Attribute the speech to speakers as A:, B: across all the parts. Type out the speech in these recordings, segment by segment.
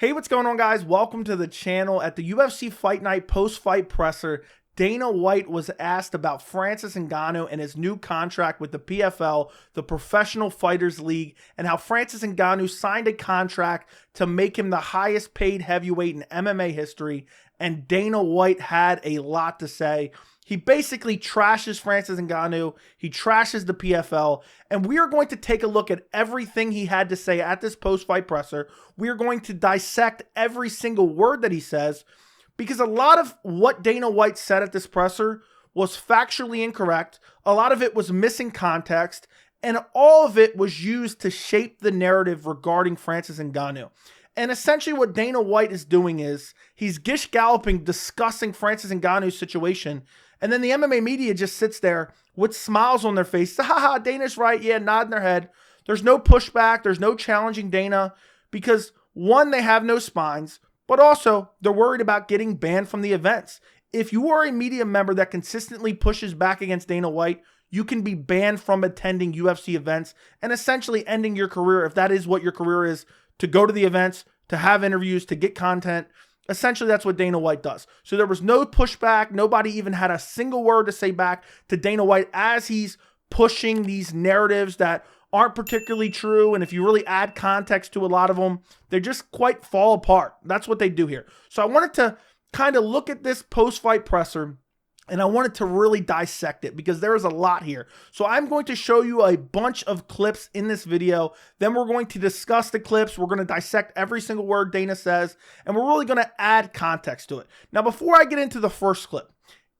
A: Hey, what's going on, guys? Welcome to the channel. At the UFC Fight Night post-fight presser, Dana White was asked about Francis Ngannou and his new contract with the PFL, the Professional Fighters League, and how Francis Ngannou signed a contract to make him the highest paid heavyweight in MMA history, and Dana White had a lot to say. He basically trashes Francis Ngannou, he trashes the PFL, and we are going to take a look at everything he had to say at this post-fight presser. We are going to dissect every single word that he says, because a lot of what Dana White said at this presser was factually incorrect, a lot of it was missing context, and all of it was used to shape the narrative regarding Francis Ngannou. And essentially what Dana White is doing is he's gish-galloping, discussing Francis Ngannou's situation, and then the MMA media just sits there with smiles on their face. Haha, Dana's right. Yeah, nodding their head. There's no pushback. There's no challenging Dana because, one, they have no spines, but also they're worried about getting banned from the events. If you are a media member that consistently pushes back against Dana White, you can be banned from attending UFC events and essentially ending your career, if that is what your career is, to go to the events, to have interviews, to get content. Essentially, that's what Dana White does. So there was no pushback. Nobody even had a single word to say back to Dana White as he's pushing these narratives that aren't particularly true. And if you really add context to a lot of them, they just quite fall apart. That's what they do here. So I wanted to kind of look at this post-fight presser, and I wanted to really dissect it because there is a lot here. So I'm going to show you a bunch of clips in this video. Then we're going to discuss the clips. We're going to dissect every single word Dana says, and we're really going to add context to it. Now, before I get into the first clip,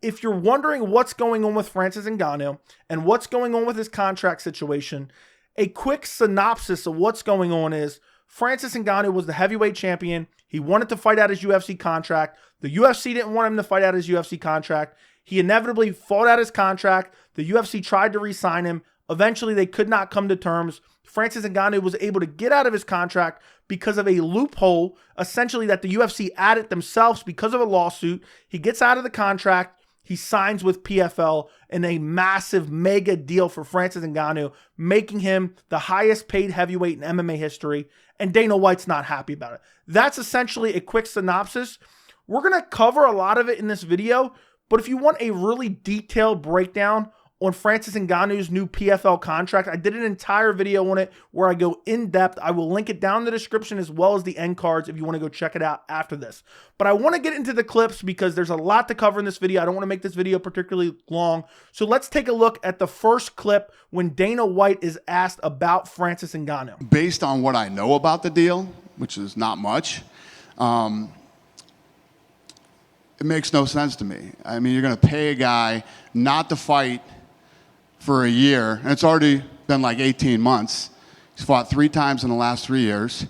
A: if you're wondering what's going on with Francis Ngannou and what's going on with his contract situation, a quick synopsis of what's going on is Francis Ngannou was the heavyweight champion. He wanted to fight out his UFC contract. The UFC didn't want him to fight out his UFC contract. He inevitably fought out his contract. The UFC tried to re-sign him. Eventually, they could not come to terms. Francis Ngannou was able to get out of his contract because of a loophole, essentially that the UFC added themselves because of a lawsuit. He gets out of the contract. He signs with PFL in a massive mega deal for Francis Ngannou, making him the highest paid heavyweight in MMA history, and Dana White's not happy about it. That's essentially a quick synopsis. We're going to cover a lot of it in this video, but if you want a really detailed breakdown on Francis Ngannou's new PFL contract, I did an entire video on it where I go in depth. I will link it down in the description as well as the end cards if you want to go check it out after this. But I want to get into the clips because there's a lot to cover in this video. I don't want to make this video particularly long. So let's take a look at the first clip when Dana White is asked about Francis Ngannou.
B: Based on what I know about the deal, which is not much, it makes no sense to me. I mean, you're going to pay a guy not to fight for a year, and it's already been like 18 months. He's fought 3 times in the last 3 years.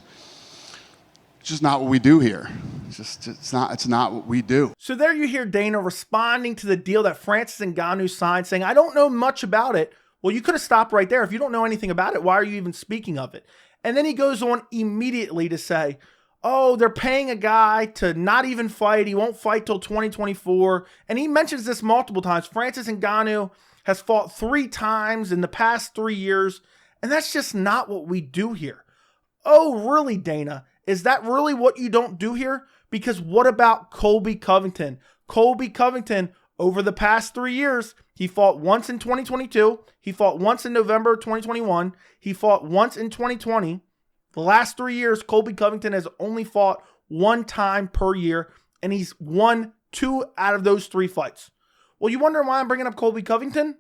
B: It's just not what we do here. It's not what we do.
A: So there you hear Dana responding to the deal that Francis Ngannou signed, saying, I don't know much about it. Well, you could have stopped right there. If you don't know anything about it, why are you even speaking of it? And then he goes on immediately to say, oh, they're paying a guy to not even fight. He won't fight till 2024. And he mentions this multiple times. Francis Ngannou has fought 3 times in the past 3 years, and that's just not what we do here. Oh, really, Dana? Is that really what you don't do here? Because what about Colby Covington? Colby Covington, over the past 3 years, he fought once in 2022. He fought once in November 2021. He fought once in 2020. The last 3 years, Colby Covington has only fought 1 time per year, and he's won 2 out of those 3 fights. Well, you wonder why I'm bringing up Colby Covington?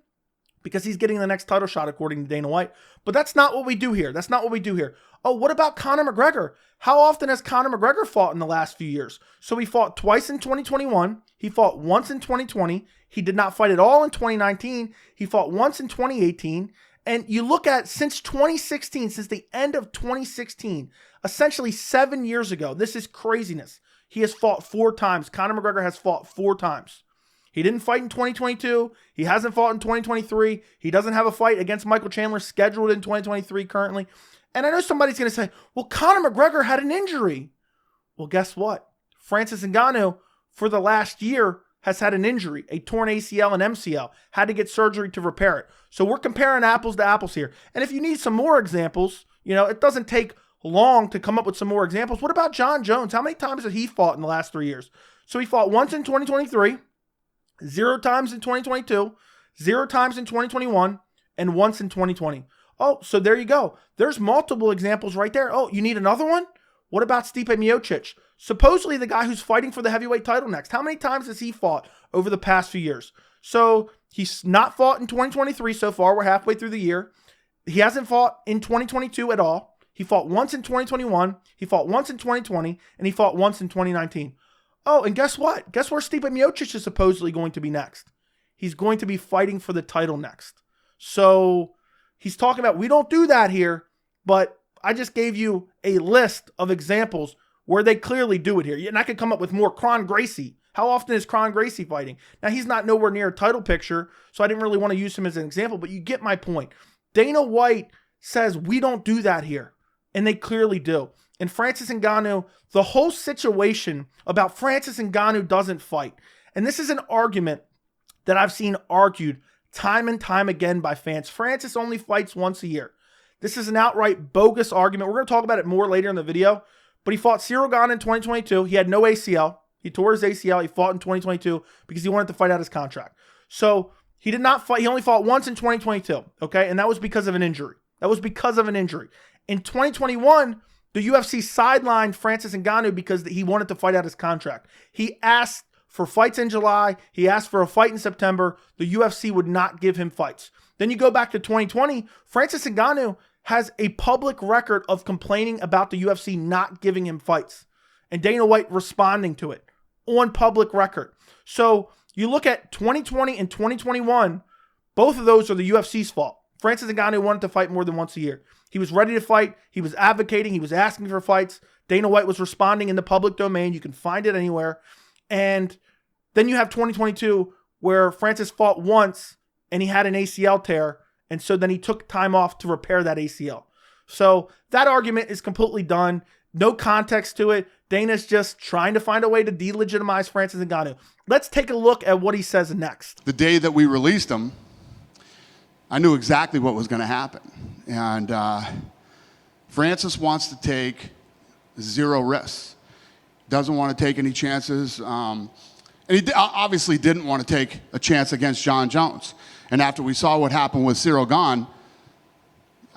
A: Because he's getting the next title shot, according to Dana White. But that's not what we do here. That's not what we do here. Oh, what about Conor McGregor? How often has Conor McGregor fought in the last few years? So he fought twice in 2021. He fought once in 2020. He did not fight at all in 2019. He fought once in 2018. And you look at since 2016, since the end of 2016, essentially 7 years ago, this is craziness. He has fought 4 times. Conor McGregor has fought 4 times. He didn't fight in 2022. He hasn't fought in 2023. He doesn't have a fight against Michael Chandler scheduled in 2023 currently. And I know somebody's going to say, well, Conor McGregor had an injury. Well, guess what? Francis Ngannou, for the last year, has had an injury, a torn ACL and MCL, had to get surgery to repair it. So we're comparing apples to apples here. And if you need some more examples, you know, it doesn't take long to come up with some more examples. What about John Jones? How many times has he fought in the last 3 years? So he fought once in 2023, 0 times in 2022, 0 times in 2021, and once in 2020. Oh, so there you go. There's multiple examples right there. Oh, you need another one? What about Stipe Miocic? Supposedly the guy who's fighting for the heavyweight title next. How many times has he fought over the past few years? So he's not fought in 2023 so far. We're halfway through the year. He hasn't fought in 2022 at all. He fought once in 2021. He fought once in 2020. And he fought once in 2019. Oh, and guess what? Guess where Stipe Miocic is supposedly going to be next? He's going to be fighting for the title next. So he's talking about, we don't do that here, but I just gave you a list of examples where they clearly do it here. And I could come up with more. Kron Gracie. How often is Kron Gracie fighting? Now, he's not nowhere near a title picture, so I didn't really want to use him as an example, but you get my point. Dana White says we don't do that here, and they clearly do. And Francis Ngannou, the whole situation about Francis Ngannou doesn't fight. And this is an argument that I've seen argued time and time again by fans. Francis only fights once a year. This is an outright bogus argument. We're going to talk about it more later in the video. But he fought Ciryl Gane in 2022. He had no ACL. He tore his ACL. He fought in 2022 because he wanted to fight out his contract. So he did not fight. He only fought once in 2022. Okay. And that was because of an injury. In 2021, the UFC sidelined Francis Ngannou because he wanted to fight out his contract. He asked for fights in July. He asked for a fight in September. The UFC would not give him fights. Then you go back to 2020. Francis Ngannou has a public record of complaining about the UFC not giving him fights. And Dana White responding to it on public record. So you look at 2020 and 2021, both of those are the UFC's fault. Francis Ngannou wanted to fight more than once a year. He was ready to fight. He was advocating. He was asking for fights. Dana White was responding in the public domain. You can find it anywhere. And then you have 2022 where Francis fought once and he had an ACL tear. And so then he took time off to repair that ACL. So that argument is completely done. No context to it. Dana's just trying to find a way to delegitimize Francis Ngannou. Let's take a look at what he says next.
B: The day that we released him, I knew exactly what was going to happen. And Francis wants to take 0 risks. Doesn't want to take any chances. And he obviously didn't want to take a chance against John Jones. And after we saw what happened with Ciryl Gane,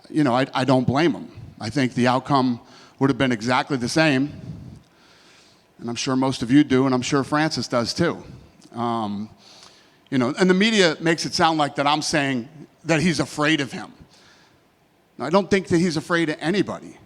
B: you know, I don't blame him. I think the outcome would have been exactly the same. And I'm sure most of you do, and I'm sure Francis does too. You know, and the media makes it sound like that I'm saying that he's afraid of him. I don't think that he's afraid of anybody.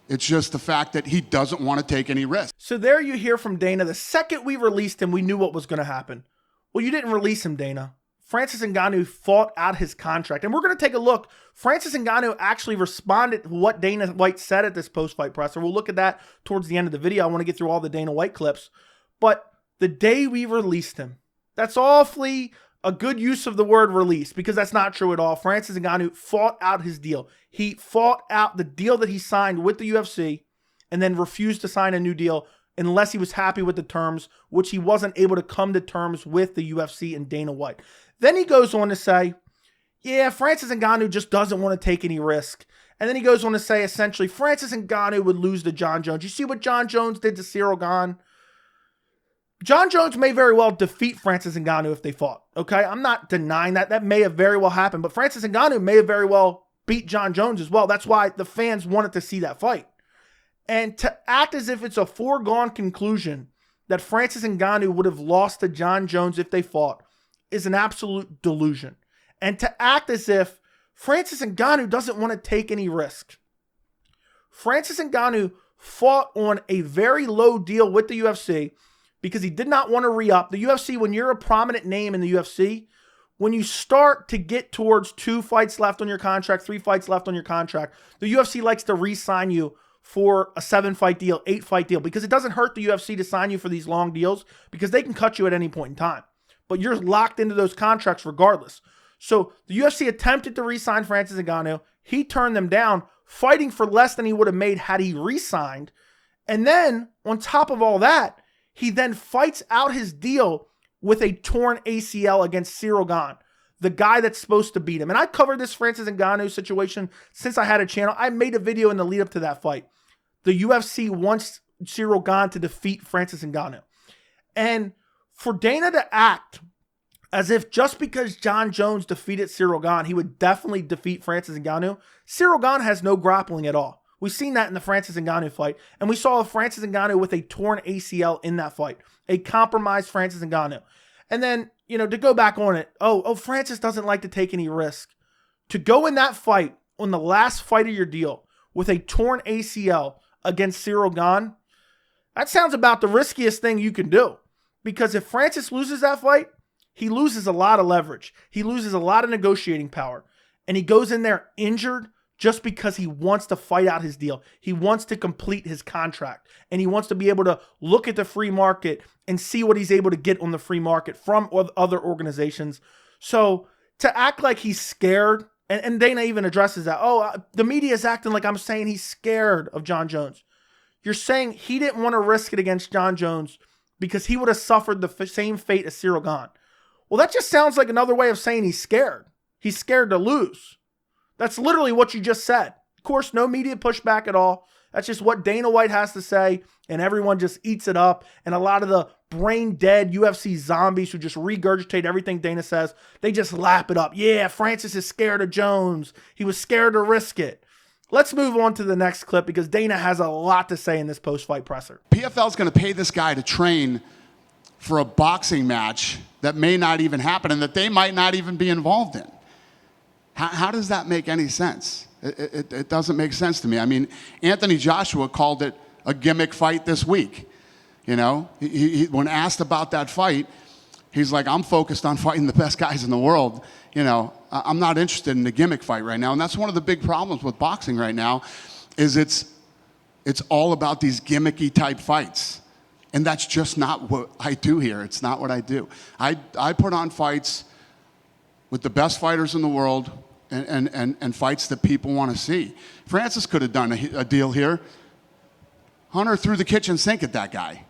B: It's just the fact that he doesn't want to take any risks.
A: So there you hear from Dana. The second we released him, we knew what was going to happen. Well, you didn't release him, Dana. Francis Ngannou fought out his contract. And we're going to take a look. Francis Ngannou actually responded to what Dana White said at this post-fight presser. We'll look at that towards the end of the video. I want to get through all the Dana White clips. But the day we released him, that's awfully a good use of the word release, because that's not true at all. Francis Ngannou fought out his deal. He fought out the deal that he signed with the UFC and then refused to sign a new deal unless he was happy with the terms, which he wasn't able to come to terms with the UFC and Dana White. Then he goes on to say, yeah, Francis Ngannou just doesn't want to take any risk. And then he goes on to say, essentially, Francis Ngannou would lose to John Jones. You see what John Jones did to Ciryl Gane? John Jones may very well defeat Francis Ngannou if they fought, okay? I'm not denying that. That may have very well happened, but Francis Ngannou may have very well beat John Jones as well. That's why the fans wanted to see that fight. And to act as if it's a foregone conclusion that Francis Ngannou would have lost to John Jones if they fought is an absolute delusion. And to act as if Francis Ngannou doesn't want to take any risk. Francis Ngannou fought on a very low deal with the UFC because he did not want to re-up. The UFC, when you're a prominent name in the UFC, when you start to get towards 2 fights left on your contract, 3 fights left on your contract, the UFC likes to re-sign you for a 7-fight deal, 8-fight deal, because it doesn't hurt the UFC to sign you for these long deals because they can cut you at any point in time. But you're locked into those contracts regardless. So the UFC attempted to re-sign Francis Ngannou. He turned them down, fighting for less than he would have made had he re-signed. And then, on top of all that, he then fights out his deal with a torn ACL against Ciryl Gane, the guy that's supposed to beat him. And I covered this Francis Ngannou situation since I had a channel. I made a video in the lead up to that fight. the UFC wants Ciryl Gane to defeat Francis Ngannou. And for Dana to act as if just because John Jones defeated Ciryl Gane, he would definitely defeat Francis Ngannou. Ciryl Gane has no grappling at all. We've seen that in the Francis Ngannou fight, and we saw Francis Ngannou with a torn ACL in that fight, a compromised Francis Ngannou. And then, to go back on it, Francis doesn't like to take any risk. To go in that fight on the last fight of your deal with a torn ACL against Ciryl Gane, that sounds about the riskiest thing you can do. Because if Francis loses that fight, he loses a lot of leverage. He loses a lot of negotiating power. And he goes in there injured just because he wants to fight out his deal. He wants to complete his contract. And he wants to be able to look at the free market and see what he's able to get on the free market from other organizations. So to act like he's scared, and Dana even addresses that. The media is acting like I'm saying he's scared of John Jones. You're saying he didn't want to risk it against John Jones because he would have suffered the same fate as Ciryl Gane. Well, that just sounds like another way of saying he's scared. He's scared to lose. That's literally what you just said. Of course, no media pushback at all. That's just what Dana White has to say, and everyone just eats it up. And a lot of the brain-dead UFC zombies who just regurgitate everything Dana says, they just lap it up. Yeah, Francis is scared of Jones. He was scared to risk it. Let's move on to the next clip because Dana has a lot to say in this post-fight presser.
B: PFL is going to pay this guy to train for a boxing match that may not even happen and that they might not even be involved in. How does that make any sense? It doesn't make sense to me. I mean, Anthony Joshua called it a gimmick fight this week. When asked about that fight, he's like, I'm focused on fighting the best guys in the world. I'm not interested in the gimmick fight right now. And that's one of the big problems with boxing right now is it's all about these gimmicky type fights. And that's just not what I do here. It's not what I do. I put on fights with the best fighters in the world and fights that people want to see. Francis could have done a deal here. Hunter threw the kitchen sink at that guy,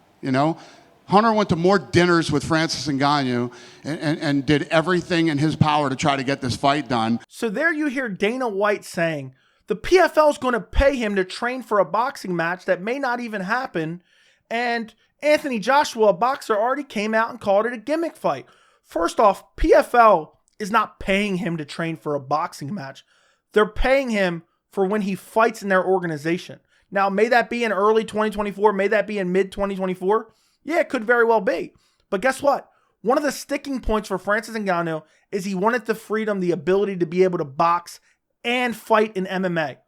B: Hunter went to more dinners with Francis Ngannou and did everything in his power to try to get this fight done.
A: So there you hear Dana White saying the PFL is going to pay him to train for a boxing match that may not even happen. And Anthony Joshua, a boxer, already came out and called it a gimmick fight. First off, PFL is not paying him to train for a boxing match. They're paying him for when he fights in their organization. Now, may that be in early 2024? May that be in mid-2024? Yeah, it could very well be. But guess what? One of the sticking points for Francis Ngannou is he wanted the freedom, the ability to be able to box and fight in MMA.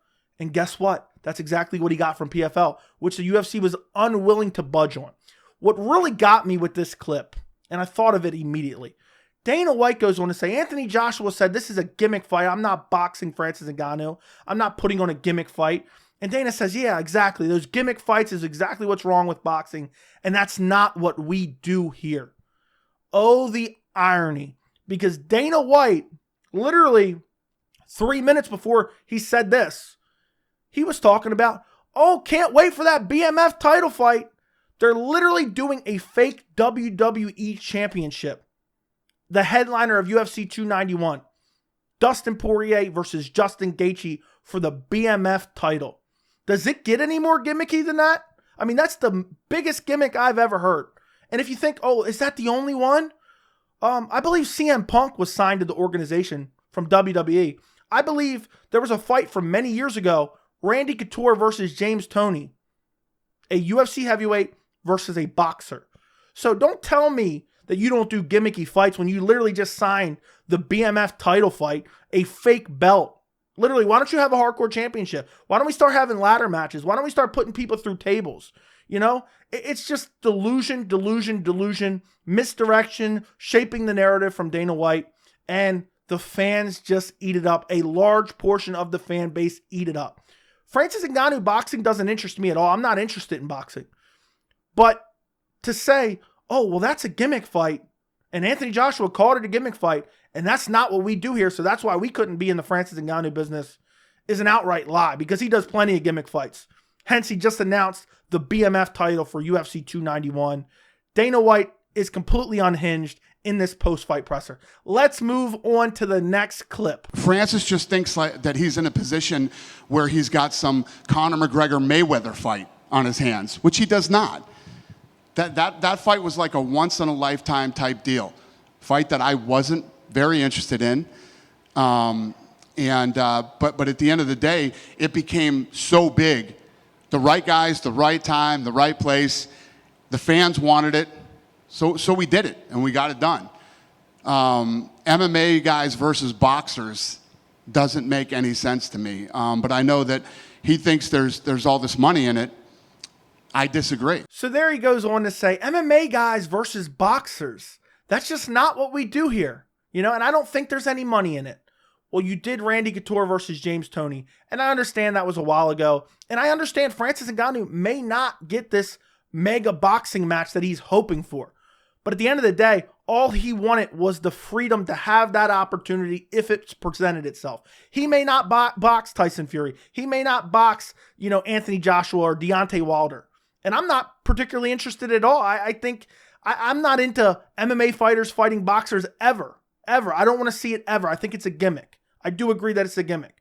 A: And guess what? That's exactly what he got from PFL, which the UFC was unwilling to budge on. What really got me with this clip, and I thought of it immediately, Dana White goes on to say, Anthony Joshua said, this is a gimmick fight. I'm not boxing Francis Ngannou. I'm not putting on a gimmick fight. And Dana says, yeah, exactly. Those gimmick fights is exactly what's wrong with boxing. And that's not what we do here. Oh, the irony. Because Dana White, literally 3 minutes before he said this, he was talking about, can't wait for that BMF title fight. They're literally doing a fake WWE championship. The headliner of UFC 291, Dustin Poirier versus Justin Gaethje for the BMF title. Does it get any more gimmicky than that? I mean, that's the biggest gimmick I've ever heard. And if you think, is that the only one? I believe CM Punk was signed to the organization from WWE. I believe there was a fight from many years ago, Randy Couture versus James Toney, a UFC heavyweight versus a boxer. So don't tell me that you don't do gimmicky fights when you literally just signed the BMF title fight, a fake belt. Literally, why don't you have a hardcore championship? Why don't we start having ladder matches? Why don't we start putting people through tables? It's just delusion, misdirection, shaping the narrative from Dana White, and the fans just eat it up. A large portion of the fan base eat it up. Francis Ngannou boxing doesn't interest me at all. I'm not interested in boxing. But to say, that's a gimmick fight, and Anthony Joshua called it a gimmick fight, and that's not what we do here, so that's why we couldn't be in the Francis Ngannou business, is an outright lie, because he does plenty of gimmick fights. Hence, he just announced the BMF title for UFC 291. Dana White is completely unhinged, in this post-fight presser. Let's move on to the next clip.
B: Francis just thinks like that he's in a position where he's got some Conor McGregor-Mayweather fight on his hands, which he does not. That fight was like a once-in-a-lifetime type deal. Fight that I wasn't very interested in. But at the end of the day, it became so big. The right guys, the right time, the right place. The fans wanted it. So we did it, and we got it done. MMA guys versus boxers doesn't make any sense to me. But I know that he thinks there's all this money in it. I disagree.
A: So there he goes on to say, MMA guys versus boxers. That's just not what we do here. And I don't think there's any money in it. Well, you did Randy Couture versus James Toney, and I understand that was a while ago. And I understand Francis Ngannou may not get this mega boxing match that he's hoping for. But at the end of the day, all he wanted was the freedom to have that opportunity if it's presented itself. He may not box Tyson Fury. He may not box, Anthony Joshua or Deontay Wilder. And I'm not particularly interested at all. I think I'm not into MMA fighters fighting boxers ever. I don't want to see it ever. I think it's a gimmick. I do agree that it's a gimmick.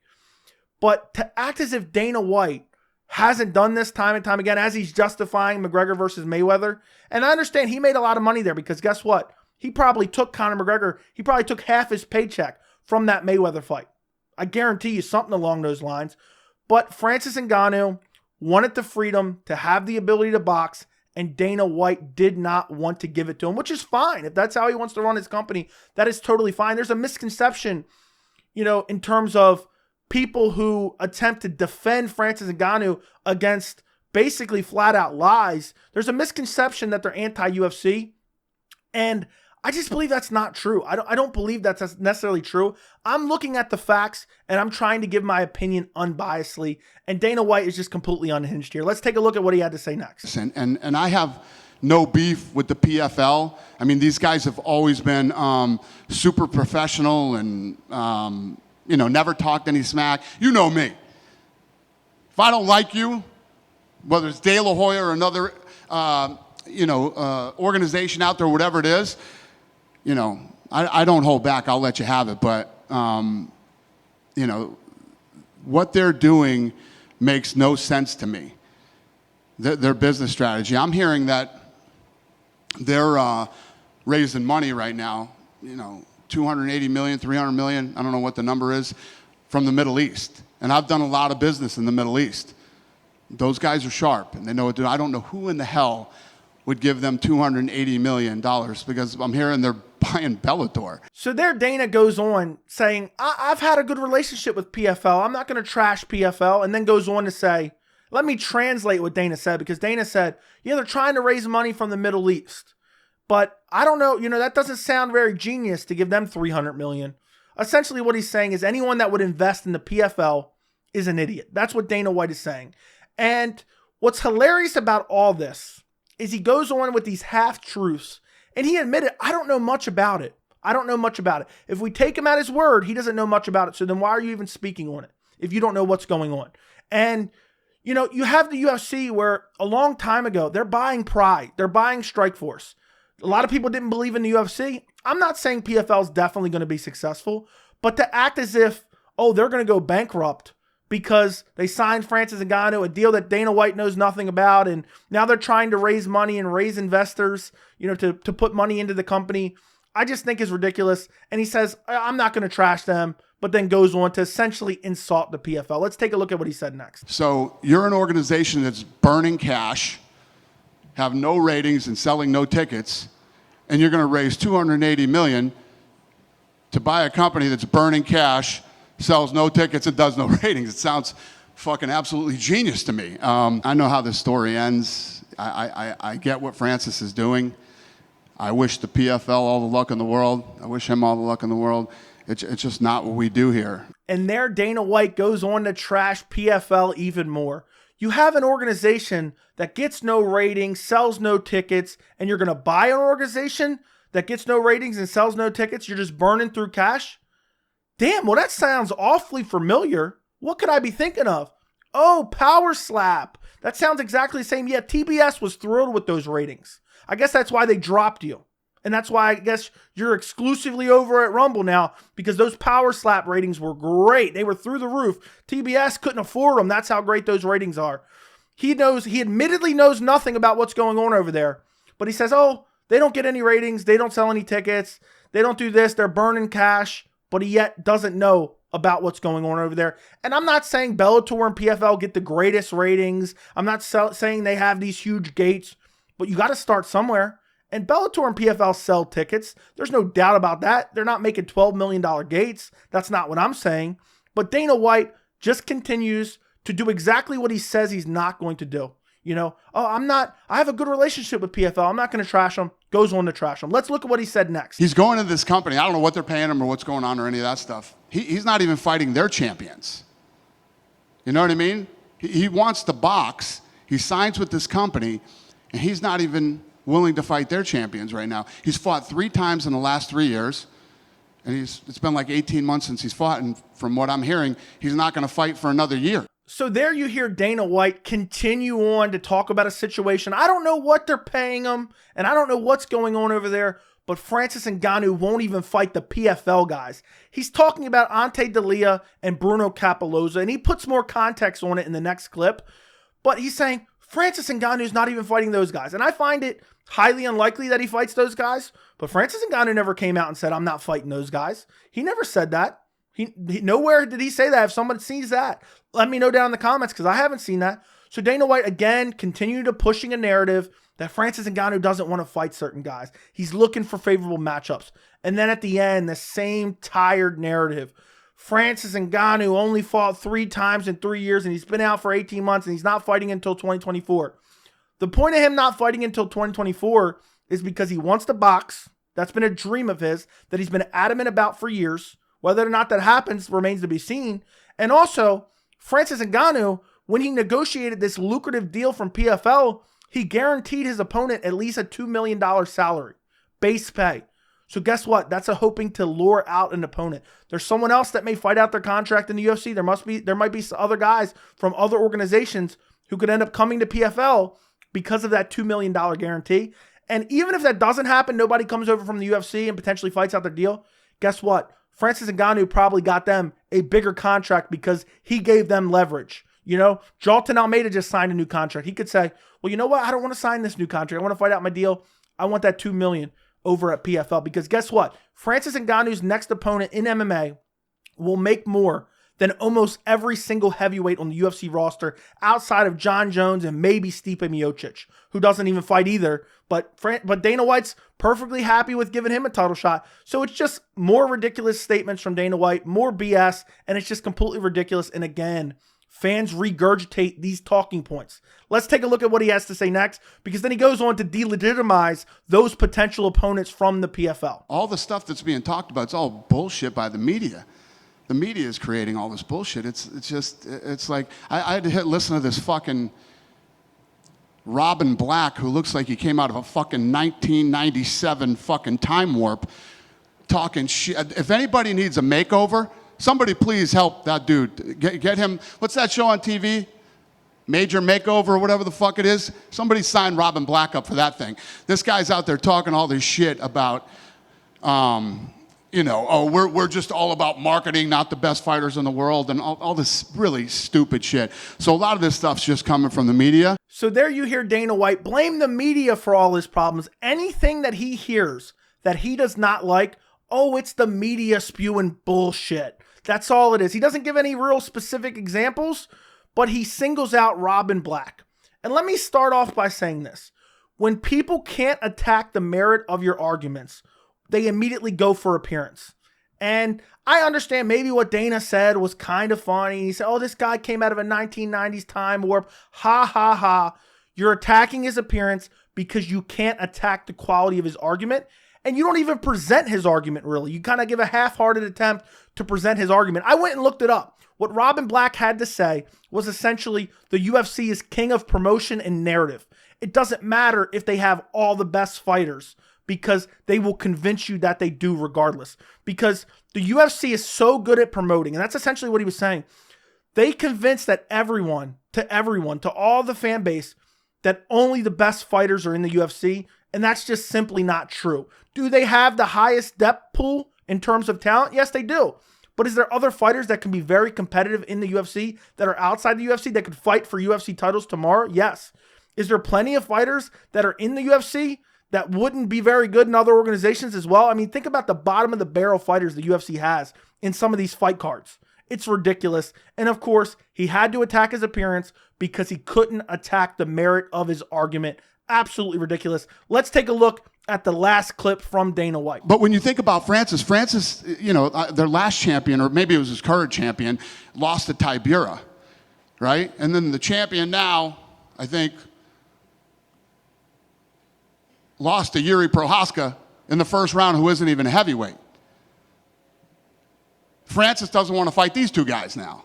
A: But to act as if Dana White hasn't done this time and time again, as he's justifying McGregor versus Mayweather. And I understand he made a lot of money there because guess what? He probably took Conor McGregor, he probably took half his paycheck from that Mayweather fight. I guarantee you something along those lines. But Francis Ngannou wanted the freedom to have the ability to box, and Dana White did not want to give it to him, which is fine. If that's how he wants to run his company, that is totally fine. There's a misconception, in terms of people who attempt to defend Francis Ngannou against basically flat out lies. There's a misconception that they're anti-UFC, and I just believe that's not true. I don't believe that's necessarily true. I'm looking at the facts, and I'm trying to give my opinion unbiasedly, and Dana White is just completely unhinged here. Let's take a look at what he had to say next.
B: And I have no beef with the PFL. I mean, these guys have always been super professional and, never talked any smack. You know me. If I don't like you, whether it's De La Hoya or another, organization out there, whatever it is, I don't hold back. I'll let you have it. But, what they're doing makes no sense to me. Their business strategy. I'm hearing that they're raising money right now, 280 million, 300 million, I don't know what the number is, from the Middle East. And I've done a lot of business in the Middle East. Those guys are sharp, and they know what to do. I don't know who in the hell would give them $280 million because I'm hearing they're buying Bellator.
A: So there Dana goes on saying, I've had a good relationship with PFL. I'm not going to trash PFL. And then goes on to say, let me translate what Dana said, because Dana said, they're trying to raise money from the Middle East. But I don't know, that doesn't sound very genius to give them $300 million. Essentially what he's saying is anyone that would invest in the PFL is an idiot. That's what Dana White is saying. And what's hilarious about all this is he goes on with these half-truths, and he admitted, I don't know much about it. If we take him at his word, he doesn't know much about it. So then why are you even speaking on it if you don't know what's going on? And, you have the UFC where a long time ago, they're buying Pride. They're buying Strikeforce. A lot of people didn't believe in the UFC. I'm not saying PFL is definitely going to be successful, but to act as if, they're going to go bankrupt because they signed Francis Ngannou, a deal that Dana White knows nothing about, and now they're trying to raise money and raise investors, to put money into the company, I just think is ridiculous. And he says, I'm not going to trash them, but then goes on to essentially insult the PFL. Let's take a look at what he said next.
B: So you're an organization that's burning cash, have no ratings and selling no tickets, and you're going to raise $280 million to buy a company that's burning cash, sells no tickets, and does no ratings. It sounds fucking absolutely genius to me. I know how this story ends. I get what Francis is doing. I wish the PFL all the luck in the world. I wish him all the luck in the world. It's just not what we do here.
A: And there Dana White goes on to trash PFL even more. You have an organization that gets no ratings, sells no tickets, and you're going to buy an organization that gets no ratings and sells no tickets? You're just burning through cash? Damn, well, that sounds awfully familiar. What could I be thinking of? Oh, Power Slap. That sounds exactly the same. Yeah, TBS was thrilled with those ratings. I guess that's why they dropped you. And that's why I guess you're exclusively over at Rumble now, because those Power Slap ratings were great. They were through the roof. TBS couldn't afford them. That's how great those ratings are. He admittedly knows nothing about what's going on over there. But he says, oh, they don't get any ratings. They don't sell any tickets. They don't do this. They're burning cash. But he yet doesn't know about what's going on over there. And I'm not saying Bellator and PFL get the greatest ratings. I'm not saying they have these huge gates. But you got to start somewhere. And Bellator and PFL sell tickets. There's no doubt about that. They're not making $12 million gates. That's not what I'm saying. But Dana White just continues to do exactly what he says he's not going to do. You know, oh, I have a good relationship with PFL. I'm not going to trash them. Goes on to trash them. Let's look at what he said next.
B: He's going to this company. I don't know what they're paying him or what's going on or any of that stuff. He's not even fighting their champions. You know what I mean? He wants to box. He signs with this company, and he's not even willing to fight their champions right now. He's fought 3 times in the last 3 years, and it's been like 18 months since he's fought, and from what I'm hearing, he's not going to fight for another year.
A: So there you hear Dana White continue on to talk about a situation. I don't know what they're paying him, and I don't know what's going on over there, but Francis Ngannou won't even fight the PFL guys. He's talking about Ante D'Elia and Bruno Capoloza, and he puts more context on it in the next clip, but he's saying Francis Ngannou's not even fighting those guys, and I find it highly unlikely that he fights those guys, but Francis Ngannou never came out and said, I'm not fighting those guys. He never said that. Nowhere did he say that. If someone sees that, let me know down in the comments, because I haven't seen that. So Dana White, again, continued to pushing a narrative that Francis Ngannou doesn't want to fight certain guys. He's looking for favorable matchups. And then at the end, the same tired narrative. Francis Ngannou only fought 3 times in 3 years, and he's been out for 18 months, and he's not fighting until 2024. The point of him not fighting until 2024 is because he wants to box. That's been a dream of his that he's been adamant about for years. Whether or not that happens remains to be seen. And also, Francis Ngannou, when he negotiated this lucrative deal from PFL, he guaranteed his opponent at least a $2 million salary, base pay. So guess what? That's a hoping to lure out an opponent. There's someone else that may fight out their contract in the UFC. There might be some other guys from other organizations who could end up coming to PFL because of that $2 million guarantee. And even if that doesn't happen, nobody comes over from the UFC and potentially fights out their deal. Guess what? Francis Ngannou probably got them a bigger contract because he gave them leverage. You know, Jalton Almeida just signed a new contract. He could say, well, you know what? I don't want to sign this new contract. I want to fight out my deal. I want that $2 million over at PFL, because guess what? Francis Ngannou's next opponent in MMA will make more than almost every single heavyweight on the UFC roster outside of John Jones and maybe Stipe Miocic, who doesn't even fight either. But Dana White's perfectly happy with giving him a title shot. So it's just more ridiculous statements from Dana White, more BS, and it's just completely ridiculous. And again, fans regurgitate these talking points. Let's take a look at what he has to say next, because then he goes on to delegitimize those potential opponents from the PFL.
B: All the stuff that's being talked about, it's all bullshit by the media. The media is creating all this bullshit. It's like, I had to listen to this fucking Robin Black, who looks like he came out of a fucking 1997 fucking time warp, talking shit. If anybody needs a makeover, somebody please help that dude. Get him, what's that show on TV? Major Makeover or whatever the fuck it is. Somebody sign Robin Black up for that thing. This guy's out there talking all this shit about, we're just all about marketing, not the best fighters in the world, and all this really stupid shit. So a lot of this stuff's just coming from the media.
A: So there you hear Dana White blame the media for all his problems. Anything that he hears that he does not like, oh, it's the media spewing bullshit. That's all it is. He doesn't give any real specific examples, but he singles out Robin Black. And let me start off by saying this. When people can't attack the merit of your arguments, they immediately go for appearance. And I understand maybe what Dana said was kind of funny. He said, oh, this guy came out of a 1990s time warp. Ha, ha, ha. You're attacking his appearance because you can't attack the quality of his argument. And you don't even present his argument, really. You kind of give a half-hearted attempt to present his argument. I went and looked it up. What Robin Black had to say was essentially the UFC is king of promotion and narrative. It doesn't matter if they have all the best fighters, because they will convince you that they do regardless. Because the UFC is so good at promoting, and that's essentially what he was saying. They convince that everyone, to all the fan base, that only the best fighters are in the UFC, And that's just simply not true. Do they have the highest depth pool in terms of talent? Yes, they do. But is there other fighters that can be very competitive in the UFC that are outside the UFC that could fight for UFC titles tomorrow? Yes. Is there plenty of fighters that are in the UFC that wouldn't be very good in other organizations as well? I mean, think about the bottom of the barrel fighters the UFC has in some of these fight cards. It's ridiculous. And of course, he had to attack his appearance because he couldn't attack the merit of his argument. Absolutely ridiculous. Let's take a look at the last clip from Dana White.
B: But when you think about Francis, their last champion, or maybe it was his current champion, lost to Tybura, right? And then the champion now, I think, lost to Yuri Prohaska in the first round, who isn't even a heavyweight. Francis doesn't want to fight these two guys now.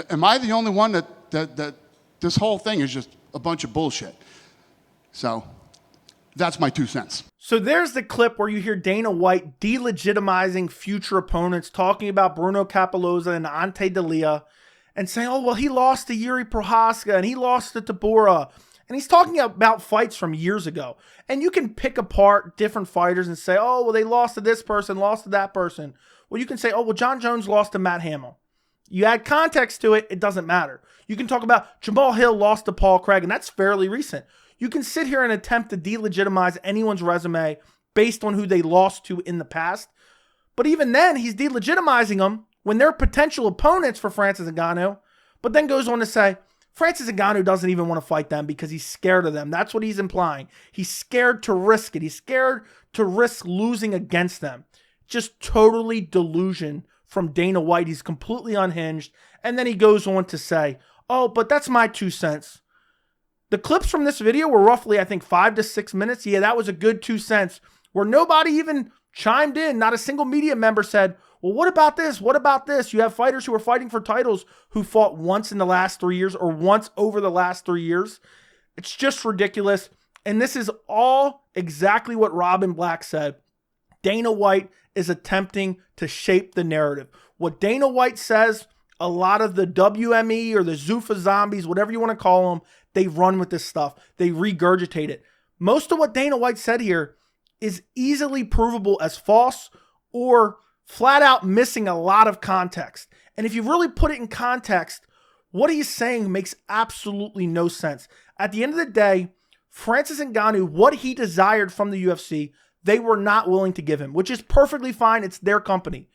B: Am I the only one that this whole thing is just a bunch of bullshit? So that's my 2 cents.
A: So there's the clip where you hear Dana White delegitimizing future opponents, talking about Bruno Capoloza and Ante D'Elia, and saying, oh, well, he lost to Yuri Prohaska and he lost to Tybura. And he's talking about fights from years ago. And you can pick apart different fighters and say, oh, well, they lost to this person, lost to that person. Well, you can say, oh, well, John Jones lost to Matt Hamill. You add context to it, it doesn't matter. You can talk about Jamal Hill lost to Paul Craig, and that's fairly recent. You can sit here and attempt to delegitimize anyone's resume based on who they lost to in the past. But even then, he's delegitimizing them when they're potential opponents for Francis Ngannou, but then goes on to say, Francis Ngannou doesn't even want to fight them because he's scared of them. That's what he's implying. He's scared to risk it. He's scared to risk losing against them. Just totally delusion from Dana White. He's completely unhinged. And then he goes on to say, oh, but that's my 2 cents. The clips from this video were roughly, I think, 5 to 6 minutes. Yeah, that was a good 2 cents where nobody even chimed in. Not a single media member said, well, what about this? What about this? You have fighters who are fighting for titles who fought once in the last 3 years or once over the last 3 years. It's just ridiculous. And this is all exactly what Robin Black said. Dana White is attempting to shape the narrative. What Dana White says, a lot of the WME or the Zuffa zombies, whatever you want to call them, they run with this stuff. They regurgitate it. Most of what Dana White said here is easily provable as false or flat out missing a lot of context. And if you really put it in context, what he's saying makes absolutely no sense. At the end of the day, Francis Ngannou, what he desired from the UFC, they were not willing to give him, which is perfectly fine. It's their company.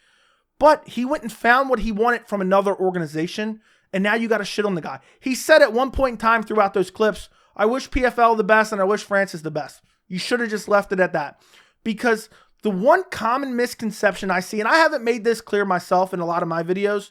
A: But he went and found what he wanted from another organization, and now you got to shit on the guy. He said at one point in time throughout those clips, I wish PFL the best and I wish Francis the best. You should have just left it at that. Because the one common misconception I see, and I haven't made this clear myself in a lot of my videos,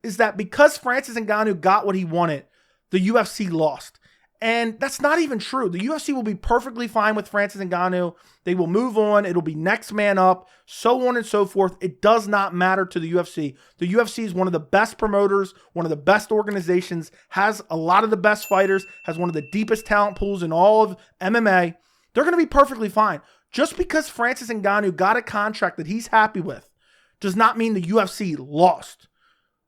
A: is that because Francis Ngannou got what he wanted, the UFC lost. And that's not even true. The UFC will be perfectly fine with Francis Ngannou. They will move on. It'll be next man up, so on and so forth. It does not matter to the UFC. The UFC is one of the best promoters, one of the best organizations, has a lot of the best fighters, has one of the deepest talent pools in all of MMA. They're going to be perfectly fine. Just because Francis Ngannou got a contract that he's happy with does not mean the UFC lost.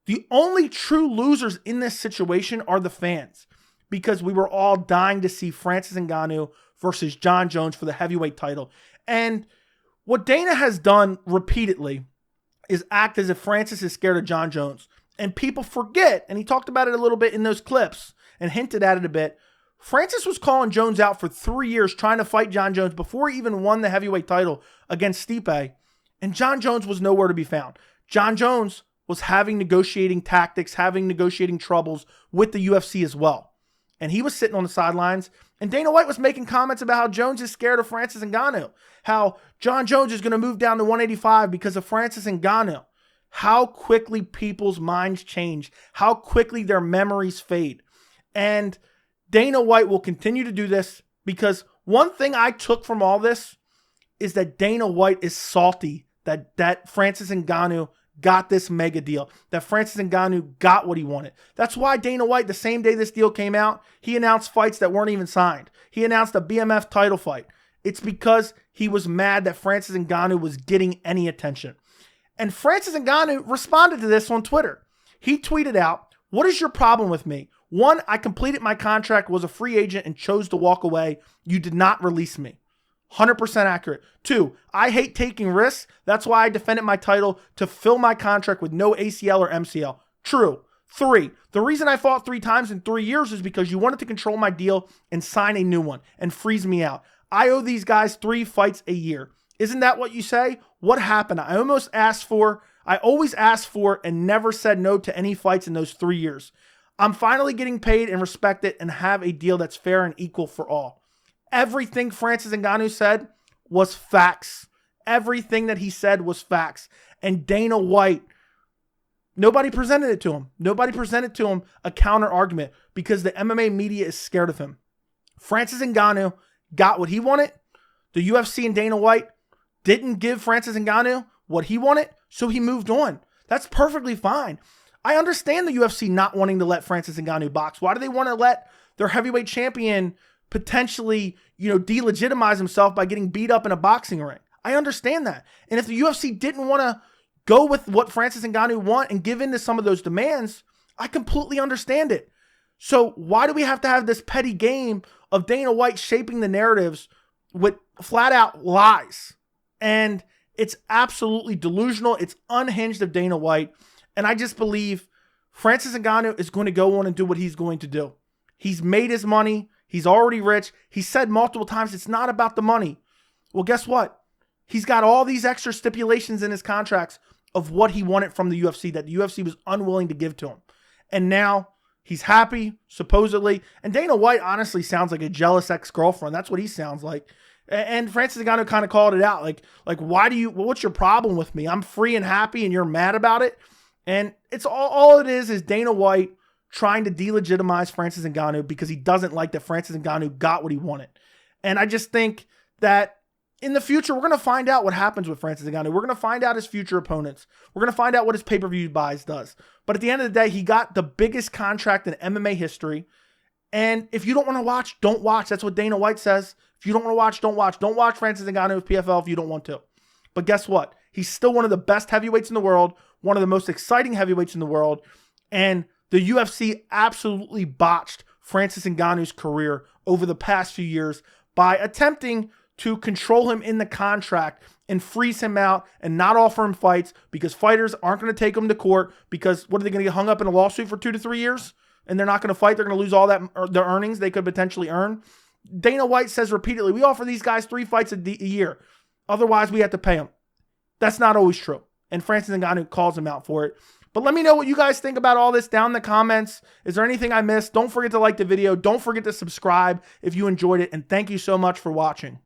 A: The only true losers in this situation are the fans, because we were all dying to see Francis Ngannou versus John Jones for the heavyweight title. And what Dana has done repeatedly is act as if Francis is scared of John Jones. And people forget, and he talked about it a little bit in those clips and hinted at it a bit, Francis was calling Jones out for 3 years trying to fight John Jones before he even won the heavyweight title against Stipe. And John Jones was nowhere to be found. John Jones was having negotiating tactics, having negotiating troubles with the UFC as well. And he was sitting on the sidelines, and Dana White was making comments about how Jones is scared of Francis Ngannou, how John Jones is going to move down to 185 because of Francis Ngannou. How quickly people's minds change, how quickly their memories fade. And Dana White will continue to do this because one thing I took from all this is that Dana White is salty that Francis Ngannou got this mega deal, that Francis Ngannou got what he wanted. That's why Dana White, the same day this deal came out, he announced fights that weren't even signed. He announced a BMF title fight. It's because he was mad that Francis Ngannou was getting any attention. And Francis Ngannou responded to this on Twitter. He tweeted out, "What is your problem with me? One, I completed my contract, was a free agent, and chose to walk away. You did not release me. 100% accurate. Two, I hate taking risks. That's why I defended my title to fill my contract with no ACL or MCL. True. Three, the reason I fought 3 times in 3 years is because you wanted to control my deal and sign a new one and freeze me out. I owe these guys 3 fights a year. Isn't that what you say? What happened? I always asked for and never said no to any fights in those 3 years. I'm finally getting paid and respected and have a deal that's fair and equal for all. Everything Francis Ngannou said was facts. Everything that he said was facts. And Dana White, nobody presented it to him. Nobody presented to him a counter argument because the MMA media is scared of him. Francis Ngannou got what he wanted. The UFC and Dana White didn't give Francis Ngannou what he wanted, so he moved on. That's perfectly fine. I understand the UFC not wanting to let Francis Ngannou box. Why do they want to let their heavyweight champion potentially, delegitimize himself by getting beat up in a boxing ring? I understand that. And if the UFC didn't want to go with what Francis Ngannou want and give in to some of those demands, I completely understand it. So why do we have to have this petty game of Dana White shaping the narratives with flat out lies? And it's absolutely delusional. It's unhinged of Dana White. And I just believe Francis Ngannou is going to go on and do what he's going to do. He's made his money. He's already rich. He said multiple times, it's not about the money. Well, guess what? He's got all these extra stipulations in his contracts of what he wanted from the UFC that the UFC was unwilling to give to him. And now he's happy, supposedly. And Dana White honestly sounds like a jealous ex-girlfriend. That's what he sounds like. And Francis Ngannou kind of called it out. Like, what's your problem with me? I'm free and happy and you're mad about it. And it's all it is Dana White trying to delegitimize Francis Ngannou because he doesn't like that Francis Ngannou got what he wanted. And I just think that in the future, we're going to find out what happens with Francis Ngannou. We're going to find out his future opponents. We're going to find out what his pay-per-view buys does. But at the end of the day, he got the biggest contract in MMA history. And if you don't want to watch, don't watch. That's what Dana White says. If you don't want to watch, don't watch. Don't watch Francis Ngannou PFL if you don't want to. But guess what? He's still one of the best heavyweights in the world, one of the most exciting heavyweights in the world. And the UFC absolutely botched Francis Ngannou's career over the past few years by attempting to control him in the contract and freeze him out and not offer him fights because fighters aren't going to take him to court because what are they going to get hung up in a lawsuit for 2 to 3 years? And they're not going to fight. They're going to lose all that the earnings they could potentially earn. Dana White says repeatedly, we offer these guys 3 fights a year. Otherwise, we have to pay them. That's not always true. And Francis Ngannou calls him out for it. But let me know what you guys think about all this down in the comments. Is there anything I missed? Don't forget to like the video. Don't forget to subscribe if you enjoyed it. And thank you so much for watching.